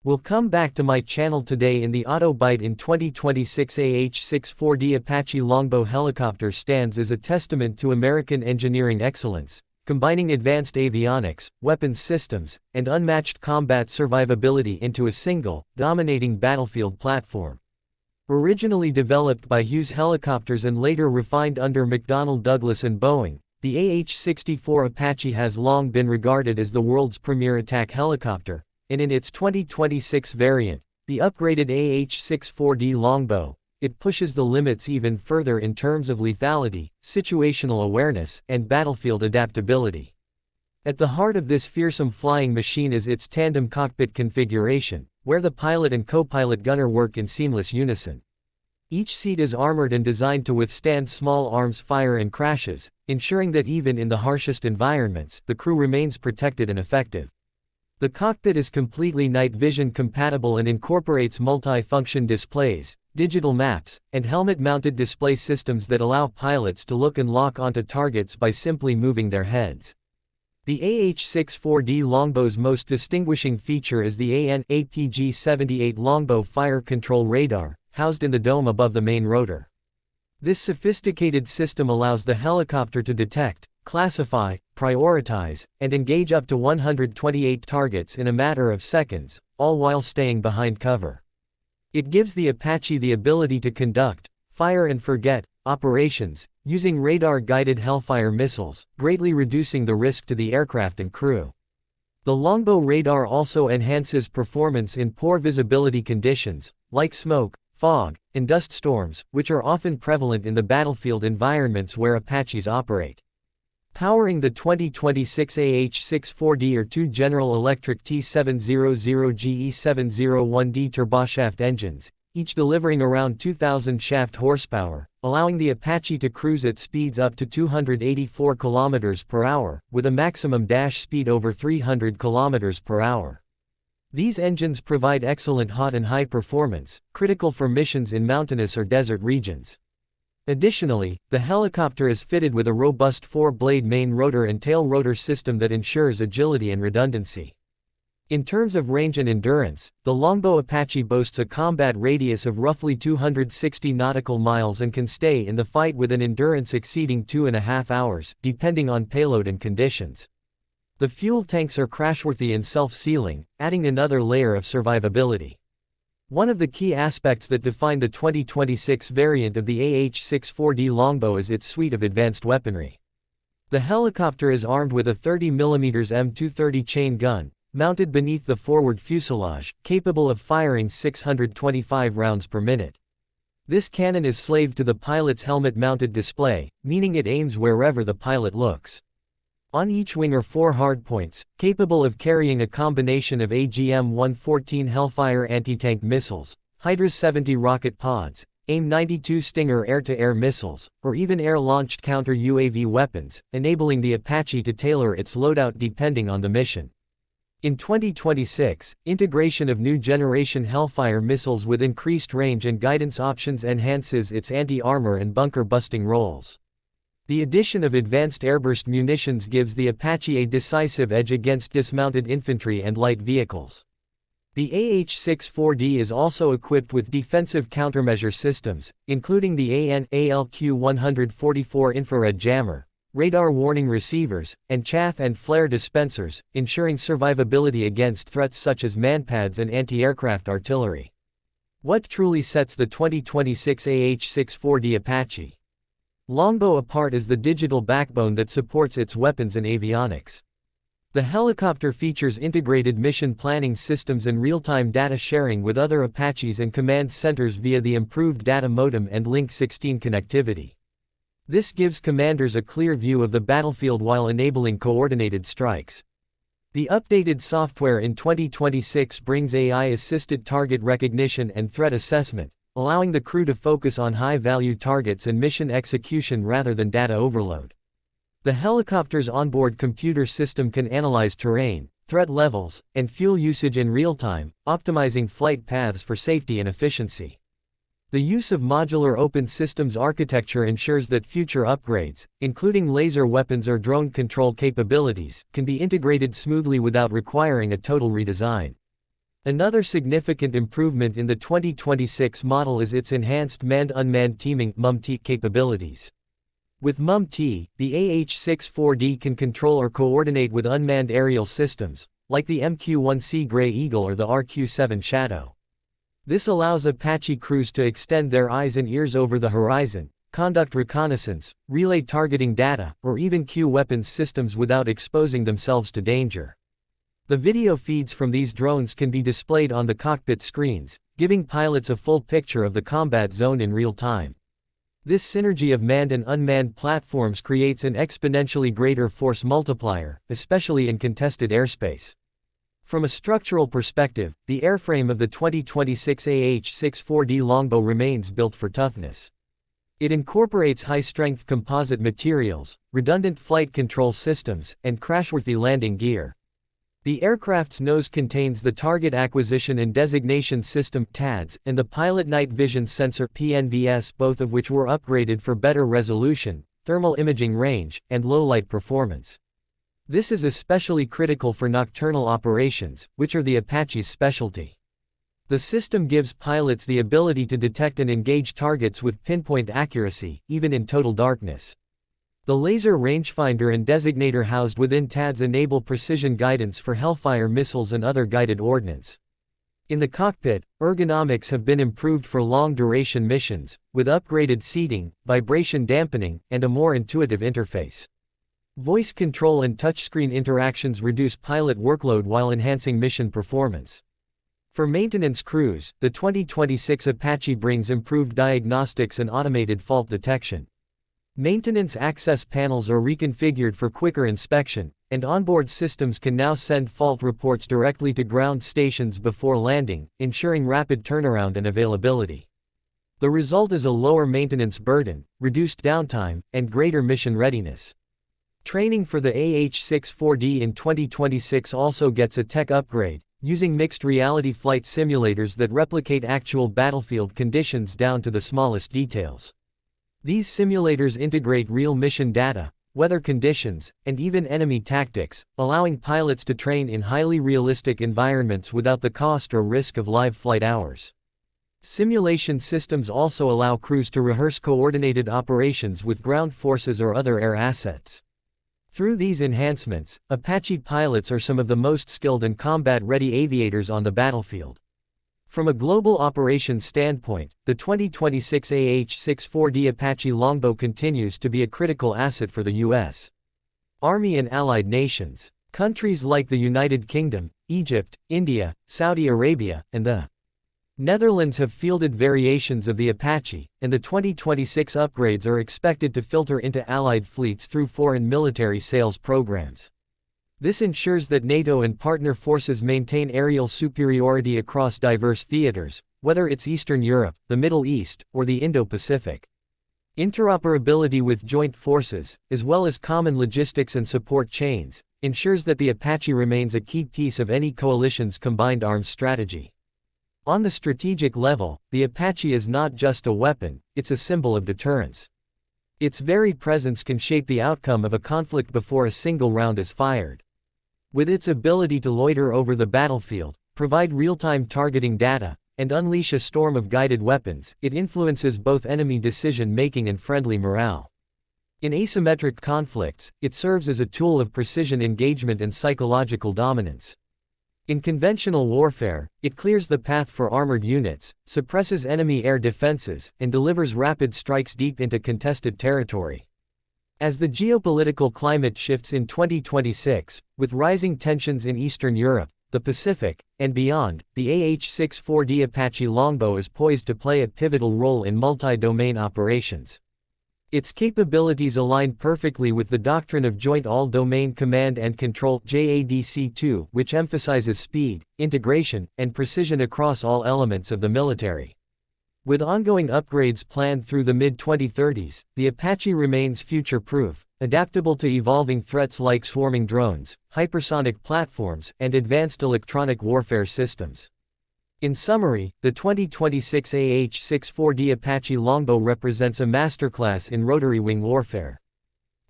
We'll come back to my channel today in the Auto Byte. In 2026 AH-64D Apache Longbow helicopter stands as a testament to American engineering excellence, combining advanced avionics, weapons systems, and unmatched combat survivability into a single, dominating battlefield platform. Originally developed by Hughes Helicopters and later refined under McDonnell Douglas and Boeing, the AH-64 Apache has long been regarded as the world's premier attack helicopter, and in its 2026 variant, the upgraded AH-64D Longbow, it pushes the limits even further in terms of lethality, situational awareness, and battlefield adaptability. At the heart of this fearsome flying machine is its tandem cockpit configuration, where the pilot and co-pilot gunner work in seamless unison. Each seat is armored and designed to withstand small arms fire and crashes, ensuring that even in the harshest environments, the crew remains protected and effective. The cockpit is completely night vision compatible and incorporates multi-function displays, digital maps, and helmet-mounted display systems that allow pilots to look and lock onto targets by simply moving their heads. The AH-64D Longbow's most distinguishing feature is the AN/APG-78 Longbow Fire Control Radar, housed in the dome above the main rotor. This sophisticated system allows the helicopter to detect, classify, prioritize, and engage up to 128 targets in a matter of seconds, all while staying behind cover. It gives the Apache the ability to conduct fire and forget operations using radar-guided Hellfire missiles, greatly reducing the risk to the aircraft and crew. The Longbow radar also enhances performance in poor visibility conditions, like smoke, fog, and dust storms, which are often prevalent in the battlefield environments where Apaches operate. Powering the 2026 AH-64D are two General Electric T700GE701D turboshaft engines, each delivering around 2,000 shaft horsepower, allowing the Apache to cruise at speeds up to 284 km per hour, with a maximum dash speed over 300 km per hour. These engines provide excellent hot and high performance, critical for missions in mountainous or desert regions. Additionally, the helicopter is fitted with a robust 4-blade main rotor and tail rotor system that ensures agility and redundancy. In terms of range and endurance, the Longbow Apache boasts a combat radius of roughly 260 nautical miles and can stay in the fight with an endurance exceeding 2.5 hours, depending on payload and conditions. The fuel tanks are crashworthy and self-sealing, adding another layer of survivability. One of the key aspects that define the 2026 variant of the AH-64D Longbow is its suite of advanced weaponry. The helicopter is armed with a 30mm M230 chain gun, mounted beneath the forward fuselage, capable of firing 625 rounds per minute. This cannon is slaved to the pilot's helmet-mounted display, meaning it aims wherever the pilot looks. On each wing are 4 hardpoints, capable of carrying a combination of AGM-114 Hellfire anti-tank missiles, Hydra-70 rocket pods, AIM-92 Stinger air-to-air missiles, or even air-launched counter-UAV weapons, enabling the Apache to tailor its loadout depending on the mission. In 2026, integration of new generation Hellfire missiles with increased range and guidance options enhances its anti-armor and bunker-busting roles. The addition of advanced airburst munitions gives the Apache a decisive edge against dismounted infantry and light vehicles. The AH-64D is also equipped with defensive countermeasure systems, including the AN/ALQ-144 infrared jammer, radar warning receivers, and chaff and flare dispensers, ensuring survivability against threats such as manpads and anti-aircraft artillery. What truly sets the 2026 AH-64D Apache Longbow apart is the digital backbone that supports its weapons and avionics. The helicopter features integrated mission planning systems and real-time data sharing with other Apaches and command centers via the improved data modem and Link 16 connectivity. This gives commanders a clear view of the battlefield while enabling coordinated strikes. The updated software in 2026 brings AI-assisted target recognition and threat assessment, allowing the crew to focus on high-value targets and mission execution rather than data overload. The helicopter's onboard computer system can analyze terrain, threat levels, and fuel usage in real time, optimizing flight paths for safety and efficiency. The use of modular open systems architecture ensures that future upgrades, including laser weapons or drone control capabilities, can be integrated smoothly without requiring a total redesign. Another significant improvement in the 2026 model is its enhanced manned-unmanned teaming (MUM-T) capabilities. With MUM-T, the AH-64D can control or coordinate with unmanned aerial systems, like the MQ-1C Gray Eagle or the RQ-7 Shadow. This allows Apache crews to extend their eyes and ears over the horizon, conduct reconnaissance, relay targeting data, or even cue weapons systems without exposing themselves to danger. The video feeds from these drones can be displayed on the cockpit screens, giving pilots a full picture of the combat zone in real time. This synergy of manned and unmanned platforms creates an exponentially greater force multiplier, especially in contested airspace. From a structural perspective, the airframe of the 2026 AH-64D Longbow remains built for toughness. It incorporates high-strength composite materials, redundant flight control systems, and crashworthy landing gear. The aircraft's nose contains the Target Acquisition and Designation System (TADS) and the Pilot Night Vision Sensor (PNVS), both of which were upgraded for better resolution, thermal imaging range, and low-light performance. This is especially critical for nocturnal operations, which are the Apache's specialty. The system gives pilots the ability to detect and engage targets with pinpoint accuracy, even in total darkness. The laser rangefinder and designator housed within TADS enable precision guidance for Hellfire missiles and other guided ordnance. In the cockpit, ergonomics have been improved for long-duration missions, with upgraded seating, vibration dampening, and a more intuitive interface. Voice control and touchscreen interactions reduce pilot workload while enhancing mission performance. For maintenance crews, the 2026 Apache brings improved diagnostics and automated fault detection. Maintenance access panels are reconfigured for quicker inspection, and onboard systems can now send fault reports directly to ground stations before landing, ensuring rapid turnaround and availability. The result is a lower maintenance burden, reduced downtime, and greater mission readiness. Training for the AH-64D in 2026 also gets a tech upgrade, using mixed reality flight simulators that replicate actual battlefield conditions down to the smallest details. These simulators integrate real mission data, weather conditions, and even enemy tactics, allowing pilots to train in highly realistic environments without the cost or risk of live flight hours. Simulation systems also allow crews to rehearse coordinated operations with ground forces or other air assets. Through these enhancements, Apache pilots are some of the most skilled and combat-ready aviators on the battlefield. From a global operations standpoint, the 2026 AH-64D Apache Longbow continues to be a critical asset for the U.S. Army and allied nations. Countries like the United Kingdom, Egypt, India, Saudi Arabia, and the Netherlands have fielded variations of the Apache, and the 2026 upgrades are expected to filter into allied fleets through foreign military sales programs. This ensures that NATO and partner forces maintain aerial superiority across diverse theaters, whether it's Eastern Europe, the Middle East, or the Indo-Pacific. Interoperability with joint forces, as well as common logistics and support chains, ensures that the Apache remains a key piece of any coalition's combined arms strategy. On the strategic level, the Apache is not just a weapon, it's a symbol of deterrence. Its very presence can shape the outcome of a conflict before a single round is fired. With its ability to loiter over the battlefield, provide real-time targeting data, and unleash a storm of guided weapons, it influences both enemy decision-making and friendly morale. In asymmetric conflicts, it serves as a tool of precision engagement and psychological dominance. In conventional warfare, it clears the path for armored units, suppresses enemy air defenses, and delivers rapid strikes deep into contested territory. As the geopolitical climate shifts in 2026, with rising tensions in Eastern Europe, the Pacific, and beyond, the AH-64D Apache Longbow is poised to play a pivotal role in multi-domain operations. Its capabilities align perfectly with the doctrine of Joint All-Domain Command and Control (JADC2), which emphasizes speed, integration, and precision across all elements of the military. With ongoing upgrades planned through the mid-2030s, the Apache remains future-proof, adaptable to evolving threats like swarming drones, hypersonic platforms, and advanced electronic warfare systems. In summary, the 2026 AH-64D Apache Longbow represents a masterclass in rotary wing warfare.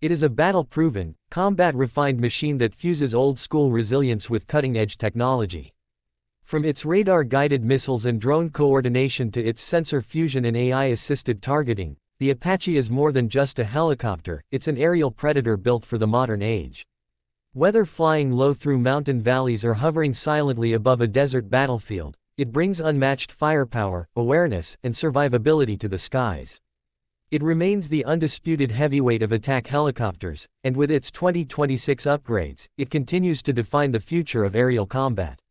It is a battle-proven, combat-refined machine that fuses old-school resilience with cutting-edge technology. From its radar-guided missiles and drone coordination to its sensor fusion and AI-assisted targeting, the Apache is more than just a helicopter, it's an aerial predator built for the modern age. Whether flying low through mountain valleys or hovering silently above a desert battlefield, it brings unmatched firepower, awareness, and survivability to the skies. It remains the undisputed heavyweight of attack helicopters, and with its 2026 upgrades, it continues to define the future of aerial combat.